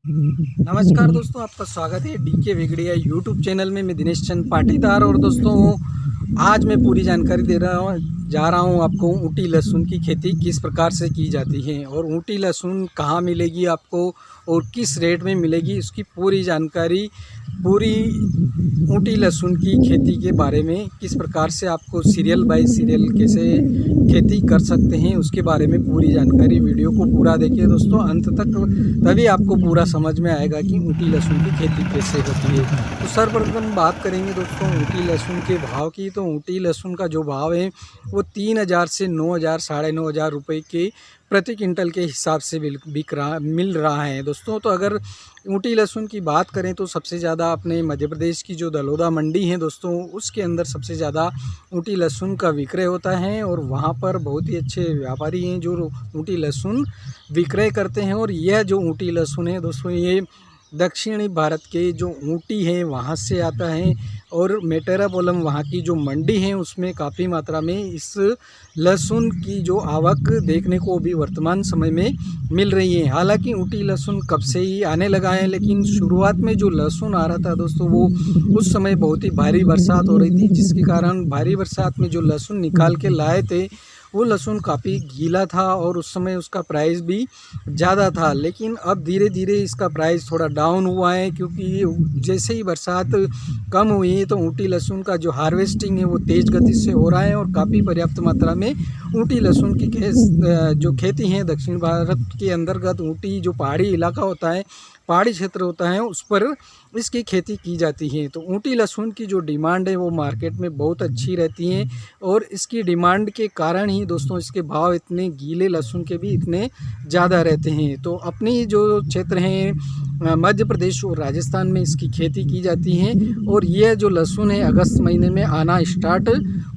नमस्कार दोस्तों, आपका स्वागत है डीके वेगड़िया यूट्यूब चैनल में। मैं दिनेश चंद पाटीदार और दोस्तों आज मैं पूरी जानकारी दे रहा हूँ जा रहा हूँ आपको ऊटी लहसुन की खेती किस प्रकार से की जाती है और ऊटी लहसुन कहाँ मिलेगी आपको और किस रेट में मिलेगी, इसकी पूरी जानकारी पूरी ऊटी लहसुन की खेती के बारे में, किस प्रकार से आपको सीरियल बाय सीरियल कैसे खेती कर सकते हैं उसके बारे में पूरी जानकारी। वीडियो को पूरा देखिए दोस्तों अंत तक, तभी आपको पूरा समझ में आएगा कि ऊटी लहसुन की खेती कैसे होती है। तो सर्वप्रथम बात करेंगे दोस्तों ऊटी लहसुन के भाव की। तो ऊटी लहसुन का जो भाव है वो 3,000 से 9,000 साढ़े 9,000 रुपये के प्रति क्विंटल के हिसाब से मिल रहा है दोस्तों। तो अगर ऊटी लहसुन की बात करें तो सबसे ज़्यादा अपने मध्य प्रदेश की जो दलोदा मंडी है दोस्तों, उसके अंदर सबसे ज़्यादा ऊटी लहसुन का विक्रय होता है और वहाँ पर बहुत ही अच्छे व्यापारी हैं जो ऊटी लहसुन विक्रय करते हैं। और यह जो ऊटी लहसुन है दोस्तों, ये दक्षिणी भारत के जो ऊटी है वहाँ से आता है और मेटेरापोलम वहाँ की जो मंडी है उसमें काफ़ी मात्रा में इस लहसुन की जो आवक देखने को भी वर्तमान समय में मिल रही है। हालांकि ऊटी लहसुन कब से ही आने लगा है, लेकिन शुरुआत में जो लहसुन आ रहा था दोस्तों वो उस समय बहुत ही भारी बरसात हो रही थी, जिसके कारण भारी बरसात में जो लहसुन निकाल के लाए थे वो लहसुन काफ़ी गीला था और उस समय उसका प्राइस भी ज़्यादा था। लेकिन अब धीरे धीरे इसका प्राइस थोड़ा डाउन हुआ है, क्योंकि जैसे ही बरसात कम हुई है तो ऊटी लहसुन का जो हार्वेस्टिंग है वो तेज़ गति से हो रहा है और काफ़ी पर्याप्त मात्रा में ऊटी लहसुन की जो खेती है दक्षिण भारत के अंतर्गत ऊटी जो पहाड़ी इलाका होता है, पहाड़ी क्षेत्र होता है, उस पर इसकी खेती की जाती है। तो ऊटी लहसुन की जो डिमांड है वो मार्केट में बहुत अच्छी रहती है और इसकी डिमांड के कारण ही दोस्तों इसके भाव इतने गीले लहसुन के भी इतने ज़्यादा रहते हैं। तो अपनी जो क्षेत्र हैं मध्य प्रदेश और राजस्थान में इसकी खेती की जाती है और यह जो लहसुन है अगस्त महीने में आना स्टार्ट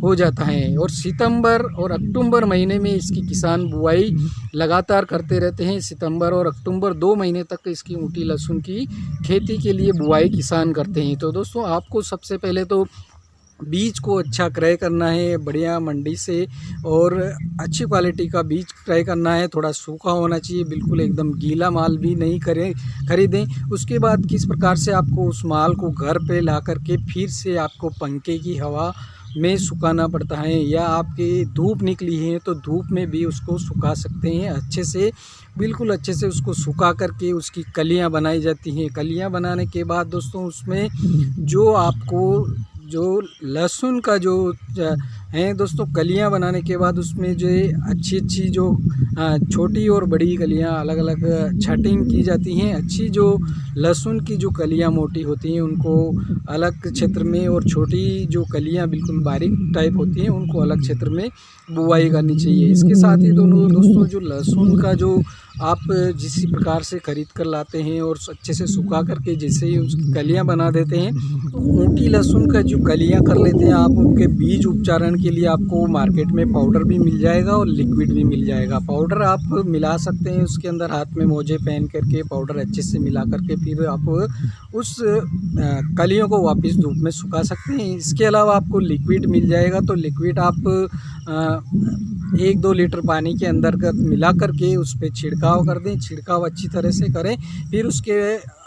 हो जाता है और सितंबर और अक्टूबर महीने में इसकी किसान बुआई लगातार करते रहते हैं। सितंबर और अक्टूबर 2 महीने तक इसकी ऊटी लहसुन की खेती के लिए बुआई किसान करते हैं। तो दोस्तों आपको सबसे पहले तो बीज को अच्छा क्रय करना है बढ़िया मंडी से और अच्छी क्वालिटी का बीज क्रय करना है। थोड़ा सूखा होना चाहिए, बिल्कुल एकदम गीला माल भी नहीं खरीदें। उसके बाद किस प्रकार से आपको उस माल को घर पे ला करके फिर से आपको पंखे की हवा में सुखाना पड़ता है, या आपकी धूप निकली है तो धूप में भी उसको सुखा सकते हैं अच्छे से, बिल्कुल अच्छे से उसको सुखा करके उसकी कलियां बनाई जाती हैं। कलियां बनाने के बाद दोस्तों उसमें जो आपको जो लहसुन का जो है दोस्तों, कलियां बनाने के बाद उसमें जो अच्छी अच्छी जो छोटी और बड़ी कलियां अलग अलग छटिंग की जाती हैं। अच्छी जो लहसुन की जो कलियां मोटी होती हैं उनको अलग क्षेत्र में और छोटी जो कलियां बिल्कुल बारीक टाइप होती हैं उनको अलग क्षेत्र में बुआई करनी चाहिए। इसके साथ ही दोनों दोस्तों जो लहसुन का जो आप जिस प्रकार से ख़रीद कर लाते हैं और अच्छे से सुखा करके जैसे ही उसकी कलियां बना देते हैं, तो ऊटी लहसुन का जो कलियां कर लेते हैं आप, उनके बीज उपचारण के लिए आपको मार्केट में पाउडर भी मिल जाएगा और लिक्विड भी मिल जाएगा। पाउडर आप मिला सकते हैं, उसके अंदर हाथ में मोजे पहन करके पाउडर अच्छे से मिला करके फिर आप उस कलियों को वापस धूप में सुखा सकते हैं। इसके अलावा आपको लिक्विड मिल जाएगा, तो लिक्विड आप 1-2 लीटर पानी के अंतर्गत मिला करके उस पर छिड़काव कर दें। छिड़काव अच्छी तरह से करें, फिर उसके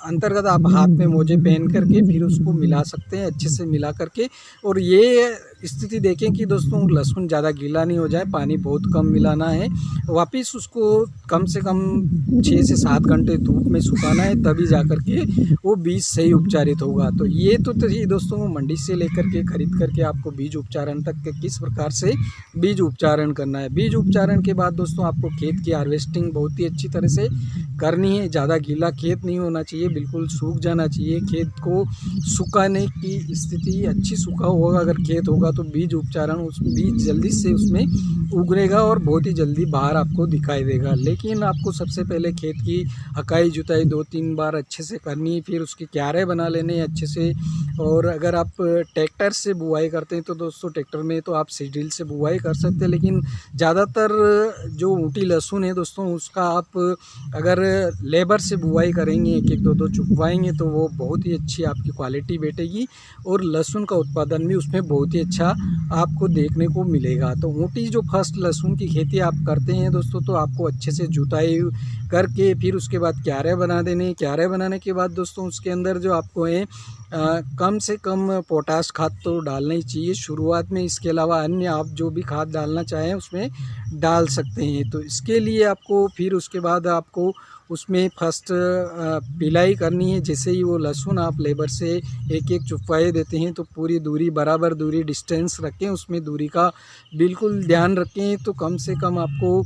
अंतर्गत आप हाथ में मोजे पहन करके फिर उसको मिला सकते हैं अच्छे से मिला करके। और ये स्थिति देखें कि दोस्तों लहसुन ज़्यादा गीला नहीं हो जाए, पानी बहुत कम मिलाना है, वापस उसको कम से कम 6 से 7 घंटे धूप में सुखाना है, तभी जा कर के वो बीज सही उपचारित होगा। तो ये तो ये दोस्तों मंडी से लेकर के खरीद करके आपको बीज उपचारण तक के किस प्रकार से बीज उपचारण करना है। बीज उपचारण के बाद दोस्तों आपको खेत की हार्वेस्टिंग बहुत ही अच्छी तरह से करनी है। ज़्यादा गीला खेत नहीं होना चाहिए, बिल्कुल सूख जाना चाहिए। खेत को सुखाने की स्थिति अच्छी सूखा होगा अगर खेत होगा तो बीज उपचारण उस बीज जल्दी से उसमें उगरेगा और बहुत ही जल्दी बाहर आपको दिखाई देगा। लेकिन आपको सबसे पहले खेत की हकाई जुताई 2-3 बार अच्छे से करनी है, फिर उसके क्यारे बना लेने अच्छे से। और अगर आप ट्रैक्टर से बुआई करते हैं तो दोस्तों ट्रैक्टर में तो आप सीडील से बुआई कर सकते हैं, लेकिन ज़्यादातर जो ऊटी लहसुन है दोस्तों उसका आप अगर लेबर से बुआई करेंगे, 1-1 2-2 चुकवाएंगे तो वो बहुत ही अच्छी आपकी क्वालिटी बैठेगी और लहसुन का उत्पादन भी उसमें बहुत ही अच्छा आपको देखने को मिलेगा। तो ऊटी जो फर्स्ट लहसुन की खेती आप करते हैं दोस्तों, तो आपको अच्छे से जुताई करके फिर उसके बाद क्यारे बना देने। क्यारे बनाने के बाद दोस्तों उसके अंदर जो आपको है कम से कम पोटाश खाद तो डालना ही चाहिए शुरुआत में। इसके अलावा अन्य आप जो भी खाद डालना चाहें उसमें डाल सकते हैं। तो इसके लिए आपको फिर उसके बाद आपको उसमें फर्स्ट पिलाई करनी है। जैसे ही वो लहसुन आप लेबर से एक एक चुपवाए देते हैं तो पूरी दूरी बराबर दूरी डिस्टेंस रखें, उसमें दूरी का बिल्कुल ध्यान रखें। तो कम से कम आपको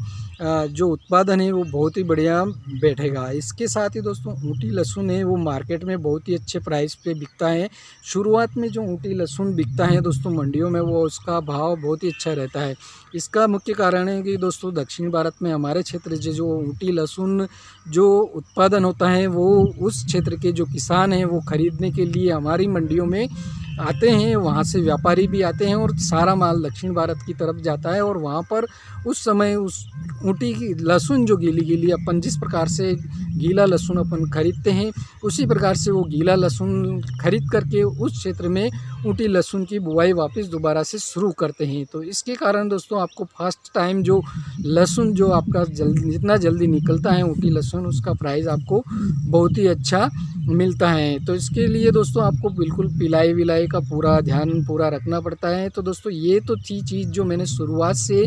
जो उत्पादन है वो बहुत ही बढ़िया बैठेगा। इसके साथ ही दोस्तों ऊँटी लहसुन है वो मार्केट में बहुत ही अच्छे प्राइस पे बिकता है। शुरुआत में जो ऊँटी लहसुन बिकता है दोस्तों मंडियों में वो उसका भाव बहुत ही अच्छा रहता है। इसका मुख्य कारण है कि दोस्तों दक्षिण भारत में हमारे क्षेत्र से जो ऊँटी लहसुन जो उत्पादन होता है वो उस क्षेत्र के जो किसान हैं वो खरीदने के लिए हमारी मंडियों में आते हैं। वहाँ से व्यापारी भी आते हैं और सारा माल दक्षिण भारत की तरफ जाता है। और वहाँ पर उस समय उस ऊँटी की लहसुन जो गीली अपन जिस प्रकार से गीला लहसुन अपन खरीदते हैं उसी प्रकार से वो गीला लहसुन खरीद करके उस क्षेत्र में ऊँटी लहसुन की बुआई वापस दोबारा से शुरू करते हैं। तो इसके कारण दोस्तों आपको फर्स्ट टाइम जो लहसुन जो आपका जितना जल्दी निकलता है ऊँटी लहसुन उसका प्राइस आपको बहुत ही अच्छा मिलता है। तो इसके लिए दोस्तों आपको बिल्कुल पिलाई विलाई का पूरा ध्यान पूरा रखना पड़ता है। तो दोस्तों ये तो थी चीज़ जो मैंने शुरुआत से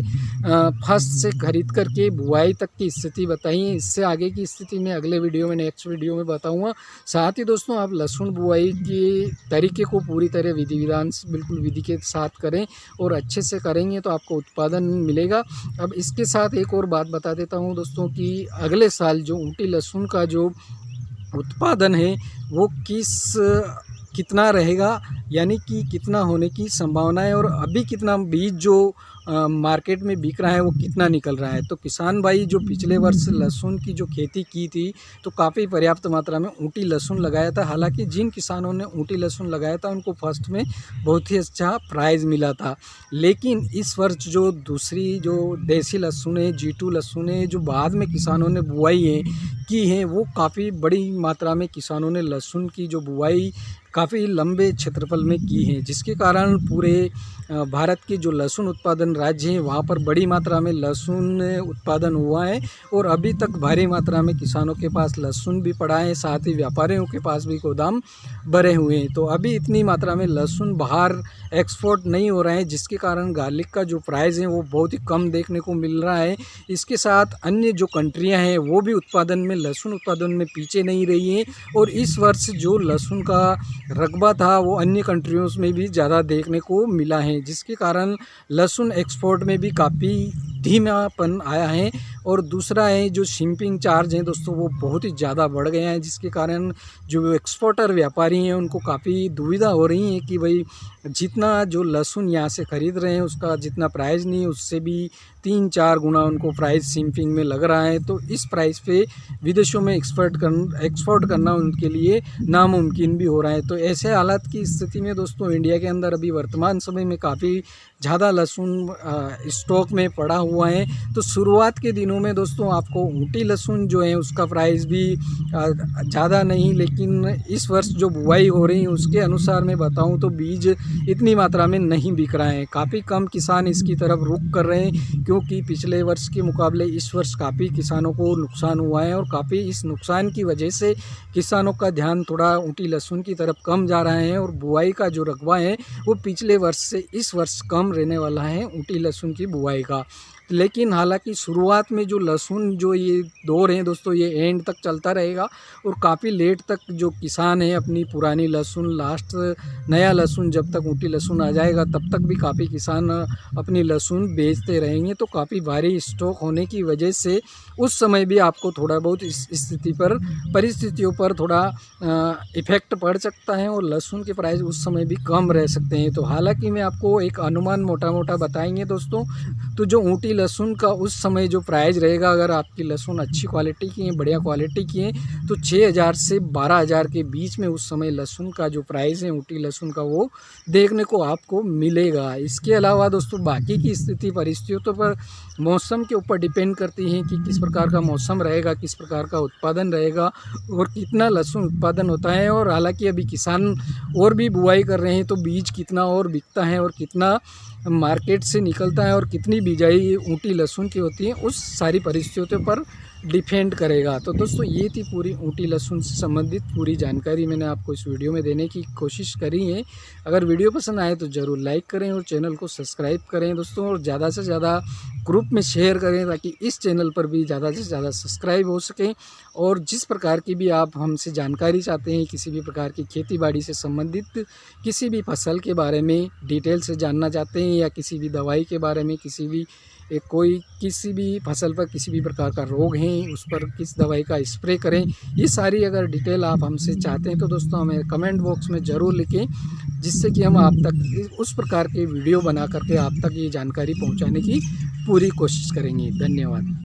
फर्स्ट से खरीद करके बुआई तक की स्थिति बताई है। इससे आगे की स्थिति में अगले वीडियो में नेक्स्ट वीडियो में बताऊंगा। साथ ही दोस्तों आप लहसुन बुआई के तरीके को पूरी तरह विधि विधान बिल्कुल विधि के साथ करें और अच्छे से करेंगे तो आपको उत्पादन मिलेगा। अब इसके साथ एक और बात बता देता हूँ दोस्तों कि अगले साल जो ऊँटी लहसुन का जो उत्पादन है वो कितना रहेगा, यानी कि कितना होने की संभावना है और अभी कितना बीज जो मार्केट में बिक रहा है वो कितना निकल रहा है। तो किसान भाई जो पिछले वर्ष लहसुन की जो खेती की थी तो काफ़ी पर्याप्त मात्रा में ऊँटी लहसुन लगाया था। हालांकि जिन किसानों ने ऊँटी लहसुन लगाया था उनको फर्स्ट में बहुत ही अच्छा प्राइस मिला था। लेकिन इस वर्ष जो दूसरी जो देसी लहसुन है G2 लहसुन है जो बाद में किसानों ने बुआई की है वो काफ़ी बड़ी मात्रा में किसानों ने लहसुन की जो बुआई काफ़ी लंबे क्षेत्रफल में की है, जिसके कारण पूरे भारत के जो लहसुन उत्पादन राज्य हैं वहाँ पर बड़ी मात्रा में लहसुन उत्पादन हुआ है। और अभी तक भारी मात्रा में किसानों के पास लहसुन भी पड़ा है, साथ ही व्यापारियों के पास भी गोदाम भरे हुए हैं। तो अभी इतनी मात्रा में लहसुन बाहर एक्सपोर्ट नहीं हो रहा है, जिसके कारण गार्लिक का जो प्राइस है वो बहुत ही कम देखने को मिल रहा है। इसके साथ अन्य जो कंट्रियाँ हैं वो भी उत्पादन में लहसुन उत्पादन में पीछे नहीं रही हैं। और इस वर्ष जो लहसुन का रकबा था वो अन्य कंट्रियों में भी ज़्यादा देखने को मिला है, जिसके कारण लहसुन एक्सपोर्ट में भी काफ़ी धीमापन आया है। और दूसरा है जो शिपिंग चार्ज हैं दोस्तों वो बहुत ही ज़्यादा बढ़ गए हैं, जिसके कारण जो एक्सपोर्टर व्यापारी हैं उनको काफ़ी दुविधा हो रही है कि भाई जितना जो लहसुन यहाँ से ख़रीद रहे हैं उसका जितना प्राइस नहीं उससे भी 3-4 गुना उनको प्राइस शिपिंग में लग रहा है। तो इस प्राइस पे विदेशों में एक्सपोर्ट करना उनके लिए नामुमकिन भी हो रहा है। तो ऐसे हालात की स्थिति में दोस्तों इंडिया के अंदर अभी वर्तमान समय में काफ़ी ज़्यादा लहसुन स्टॉक में पड़ा हुआ है। तो शुरुआत के दिनों में दोस्तों आपको ऊँटी लहसुन जो है उसका प्राइस भी ज़्यादा नहीं, लेकिन इस वर्ष जो बुआई हो रही है उसके अनुसार मैं बताऊं तो बीज इतनी मात्रा में नहीं बिक रहा है। काफ़ी कम किसान इसकी तरफ रुख कर रहे हैं, क्योंकि पिछले वर्ष के मुकाबले इस वर्ष काफ़ी किसानों को नुकसान हुआ है। और काफ़ी इस नुकसान की वजह से किसानों का ध्यान थोड़ा ऊँटी लहसुन की तरफ कम जा रहा है और बुआई का जो रकबा है वो पिछले वर्ष से इस वर्ष कम रहने वाला है ऊँटी लहसुन की बुआई का। लेकिन हालांकि शुरुआत में जो लहसुन जो ये दौर है दोस्तों ये एंड तक चलता रहेगा और काफ़ी लेट तक जो किसान है अपनी पुरानी लहसुन लास्ट नया लहसुन जब तक ऊँटी लहसुन आ जाएगा तब तक भी काफ़ी किसान अपनी लहसुन बेचते रहेंगे। तो काफ़ी भारी स्टॉक होने की वजह से उस समय भी आपको थोड़ा बहुत इस स्थिति पर परिस्थितियों पर थोड़ा इफ़ेक्ट पड़ सकता है और लहसुन के प्राइस उस समय भी कम रह सकते हैं। तो हालांकि मैं आपको एक अनुमान मोटा मोटा बताएंगे दोस्तों, तो जो ऊँटी लहसुन का उस समय जो प्राइस रहेगा, अगर आपकी लहसुन अच्छी क्वालिटी की है बढ़िया क्वालिटी की है तो 6,000 से 12,000 के बीच में उस समय लहसुन का जो प्राइस है ऊँटी लहसुन का वो देखने को आपको मिलेगा। इसके अलावा दोस्तों बाकी की स्थिति परिस्थितियों पर मौसम के ऊपर डिपेंड करती है कि किस प्रकार का मौसम रहेगा, किस प्रकार का उत्पादन रहेगा और कितना लहसुन उत्पादन होता है। और हालांकि अभी किसान और भी बुआई कर रहे हैं तो बीज कितना और बिकता है और कितना मार्केट से निकलता है और कितनी बिजाई ऊँटी लहसुन की होती है उस सारी परिस्थितियों पर डिफेंड करेगा। तो दोस्तों ये थी पूरी ऊँटी लहसुन से संबंधित पूरी जानकारी मैंने आपको इस वीडियो में देने की कोशिश करी है। अगर वीडियो पसंद आए तो ज़रूर लाइक करें और चैनल को सब्सक्राइब करें दोस्तों, और ज़्यादा से ज़्यादा ग्रुप में शेयर करें ताकि इस चैनल पर भी ज़्यादा से ज़्यादा सब्सक्राइब हो सकें। और जिस प्रकार की भी आप हमसे जानकारी चाहते हैं, किसी भी प्रकार की खेती बाड़ी से संबंधित किसी भी फसल के बारे में डिटेल से जानना चाहते हैं, या किसी भी दवाई के बारे में, किसी भी फसल पर किसी भी प्रकार का रोग है उस पर किस दवाई का स्प्रे करें, ये सारी अगर डिटेल आप हमसे चाहते हैं तो दोस्तों हमें कमेंट बॉक्स में ज़रूर लिखें, जिससे कि हम आप तक उस प्रकार के वीडियो बना करके आप तक ये जानकारी पहुंचाने की पूरी कोशिश करेंगे। धन्यवाद।